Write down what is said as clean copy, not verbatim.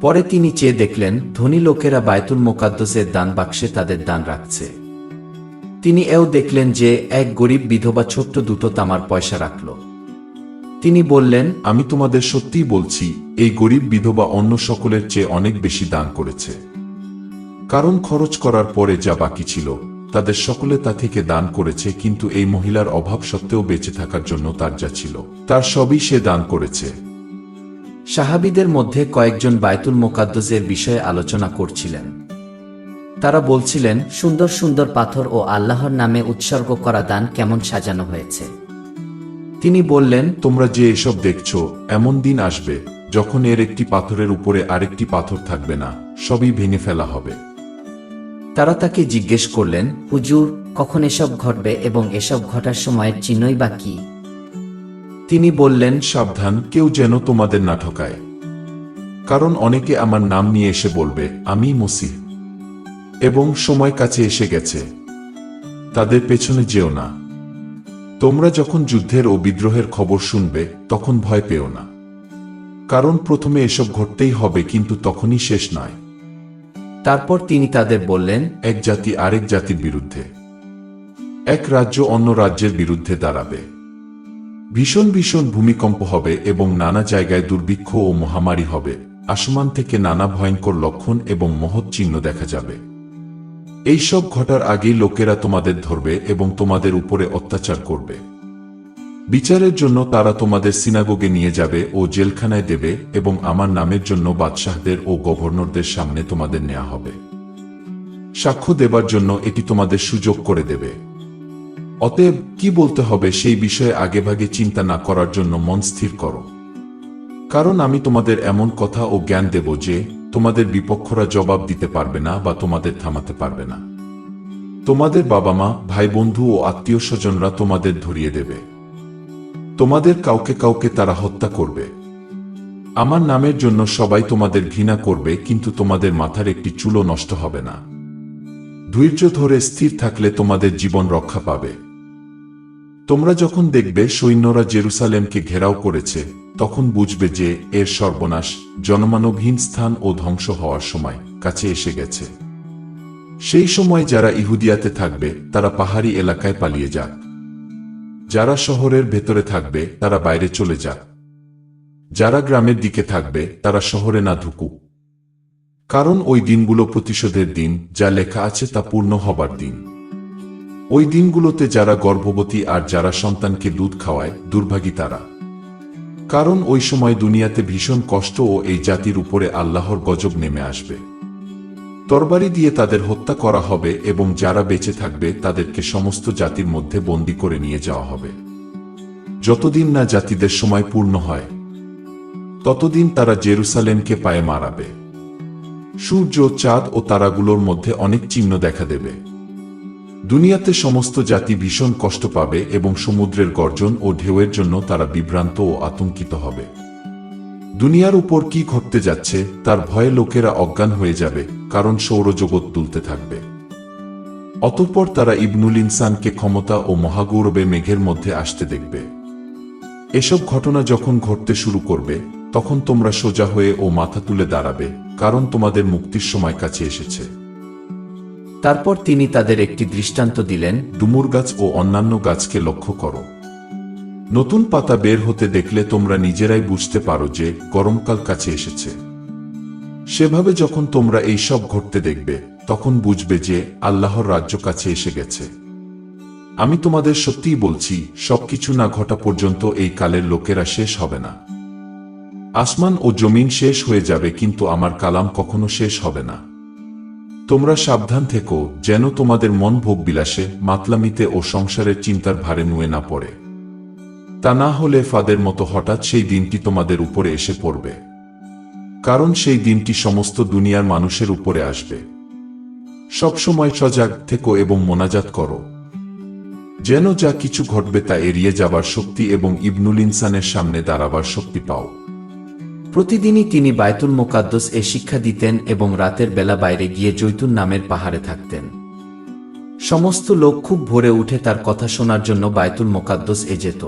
পরে তিনি চেয়ে দেখলেন ধনী লোকেরা বায়তুল মোকাদ্দসের দান বাক্সে তাদের দান রাখছে। তিনি এও দেখলেন যে এক গরিব বিধবা ছোট্ট দুটো তামার পয়সা রাখল। তিনি বললেন, আমি তোমাদের সত্যিই বলছি, এই গরিব বিধবা অন্য সকলের চেয়ে অনেক বেশি দান করেছে। কারণ খরচ করার পরে যা বাকি ছিল তাদের সকলে তা থেকে দান করেছে, কিন্তু এই মহিলার অভাব সত্ত্বেও বেঁচে থাকার জন্য তার যা ছিল তার সবই সে দান করেছে। সাহাবীদের মধ্যে কয়েকজন বায়তুল মোকাদ্দসের বিষয়ে আলোচনা করছিলেন। তারা বলছিলেন, সুন্দর সুন্দর পাথর ও আল্লাহর নামে উৎসর্গ করা দান কেমন সাজানো হয়েছে। তিনি বললেন, তোমরা যে এসব দেখছো, এমন দিন আসবে যখন এর একটি পাথরের উপরে আরেকটি পাথর থাকবে না, সবই ভেঙে ফেলা হবে। তারা তাকে জিজ্ঞেস করলেন, হুজুর, কখন এসব ঘটবে এবং এসব ঘটার সময়ের চিহ্নই বা কি? তিনি বললেন, সাবধান, কেউ যেন তোমাদের না ঠকায়। কারণ অনেকে আমার নাম নিয়ে এসে বলবে, আমি মসিহ, এবং সময় কাছে এসে গেছে। তাদের পেছনে যেও না। তোমরা যখন যুদ্ধের ও বিদ্রোহের খবর শুনবে তখন ভয় পেও না, কারণ প্রথমে এসব ঘটতেই হবে, কিন্তু তখনই শেষ নয়। তারপর তিনি তাদের বললেন, এক জাতি আরেক জাতির বিরুদ্ধে, এক রাজ্য অন্য রাজ্যের বিরুদ্ধে দাঁড়াবে। ভীষণ ভীষণ ভূমিকম্প হবে এবং নানা জায়গায় দুর্ভিক্ষ ও মহামারী হবে। আসমান থেকে নানা ভয়ঙ্কর লক্ষণ এবং মহৎ চিহ্ন দেখা যাবে। এইসব ঘটার আগেই লোকেরা তোমাদের ধরবে এবং তোমাদের উপরে অত্যাচার করবে। বিচারের জন্য তারা তোমাদের সিনাগোগে নিয়ে যাবে ও জেলখানায় দেবে, এবং আমার নামের জন্য বাদশাহদের ও গভর্নরদের সামনে তোমাদের নেওয়া হবে। সাক্ষ্য দেবার জন্য এটি তোমাদের সুযোগ করে দেবে। অতএব কি বলতে হবে সেই বিষয়ে আগেভাগে চিন্তা না করার জন্য মন স্থির করো। কারণ আমি তোমাদের এমন কথা ও জ্ঞান দেব যে তোমাদের বিপক্ষরা জবাব দিতে পারবে না বা তোমাদের থামাতে পারবে না। তোমাদের বাবা মা, ভাই বন্ধু ও আত্মীয় স্বজনরা তোমাদের ধরিয়ে দেবে। তোমাদের কাউকে কাউকে তারা হত্যা করবে। আমার নামের জন্য সবাই তোমাদের ঘৃণা করবে, কিন্তু তোমাদের মাথার একটি চুলও নষ্ট হবে না। ধৈর্য ধরে স্থির থাকলে তোমাদের জীবন রক্ষা পাবে। তোমরা যখন দেখবে সৈন্যরা জেরুসালেমকে ঘেরাও করেছে, তখন বুঝবে যে এর সর্বনাশ, জনমানবহীন স্থান ও ধ্বংস হওয়ার সময় কাছে এসে গেছে। সেই সময় যারা ইহুদিয়াতে থাকবে তারা পাহাড়ি এলাকায় পালিয়ে যাক। যারা শহরের ভেতরে থাকবে তারা বাইরে চলে যাক। যারা গ্রামের দিকে থাকবে তারা শহরে না ঢুকুক। কারণ ওই দিনগুলো প্রতিশোধের দিন, যা লেখা আছে তা পূর্ণ হবার দিন। ওই দিনগুলোতে যারা গর্ভবতী আর যারা সন্তানকে দুধ খাওয়ায়, দুর্ভাগী তারা। কারণ ওই সময় দুনিয়াতে ভীষণ কষ্ট ও এই জাতির উপরে আল্লাহর গজব নেমে আসবে। তরবারি দিয়ে তাদের হত্যা করা হবে এবং যারা বেঁচে থাকবে তাদেরকে সমস্ত জাতির মধ্যে বন্দী করে নিয়ে যাওয়া হবে। যতদিন না জাতিদের সময় পূর্ণ হয়, ততদিন তারা জেরুসালেমকে পায়ে মারাবে। সূর্য, চাঁদ ও তারাগুলোর মধ্যে অনেক চিহ্ন দেখা দেবে। দুনিয়াতে সমস্ত জাতি ভীষণ কষ্ট পাবে এবং সমুদ্রের গর্জন ও ঢেউয়ের জন্য তারা বিভ্রান্ত ও আতঙ্কিত হবে। দুনিয়ার উপর কি ঘটতে যাচ্ছে তার ভয়ে লোকেরা অজ্ঞান হয়ে যাবে, কারণ সৌরজগৎ দুলতে থাকবে। অতঃপর তারা ইবনুল ইনসানকে ক্ষমতা ও মহাগৌরবে মেঘের মধ্যে আসতে দেখবে। এসব ঘটনা যখন ঘটতে শুরু করবে, তখন তোমরা সোজা হয়ে ও মাথা তুলে দাঁড়াবে, কারণ তোমাদের মুক্তির সময় কাছে এসেছে। তারপর তিনি তাদের একটি দৃষ্টান্ত দিলেন, ডুমুর গাছ ও অন্যান্য গাছকে লক্ষ্য করো। নতুন পাতা বের হতে দেখলে তোমরা নিজেরাই বুঝতে পারো যে গরমকাল কাছে এসেছে। সেভাবে যখন তোমরা এই সব ঘটতে দেখবে, তখন বুঝবে যে আল্লাহর রাজ্য কাছে এসে গেছে। আমি তোমাদের সত্যিই বলছি, সবকিছু না ঘটা পর্যন্ত এই কালের লোকেরা শেষ হবে না। আসমান ও জমিন শেষ হয়ে যাবে, কিন্তু আমার কালাম কখনো শেষ হবে না। তোমরা সাবধান থেকো যেন তোমাদের মন ভোগবিলাসে, মাতলামিতে ও সংসারের চিন্তার ভারে নুয়ে না পড়ে। তা না হলে ফাদের মতো হঠাৎ সেই দিনটি তোমাদের উপরে এসে পড়বে। কারণ সেই দিনটি সমস্ত দুনিয়ার মানুষের উপরে আসবে। সবসময় সজাগ থেকো এবং মোনাজাত করো, যেন যা কিছু ঘটবে তা এড়িয়ে যাবার শক্তি এবং ইবনুল ইনসানের সামনে দাঁড়াবার শক্তি পাও। প্রতিদিনই তিনি বায়তুল মোকাদ্দস এ শিক্ষা দিতেন এবং রাতের বেলা বাইরে গিয়ে জৈতুন নামের পাহাড়ে থাকতেন। সমস্ত লোক খুব ভোরে উঠে তার কথা শোনার জন্য বায়তুল মোকাদ্দস এ যেত।